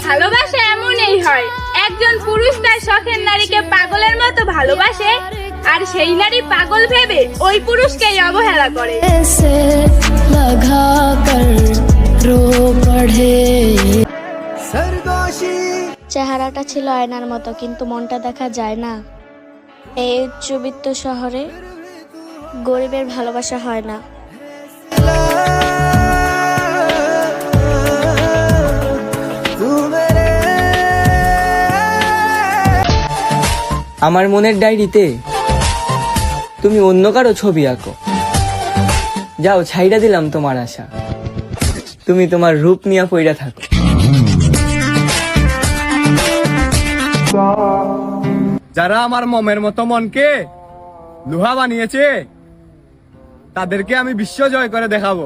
ভালোবাসা এমনই হয়, একজন পুরুষ তার শখের নারীকে পাগলের মতো ভালোবাসে, আর সেই নারী পাগল ভেবে ওই পুরুষকেই অবহেলা করে। চেহারাটা ছিল আয়নার মতো, কিন্তু মনটা দেখা যায় না। এই উচ্চবিত্ত শহরে গরিবের ভালোবাসা হয় না। আমার মনের ডায়েরিতে তুমি অন্য কারো ছবি আঁকো। যাও, ছাইড়া দিলাম তোমার আশা, তুমি তোমার রূপ নিয়ে পইড়া থাকো। যারা আমার মমের মতো মনকে লোহা বানিয়েছে, তাদেরকে আমি বিশ্ব জয় করে দেখাবো।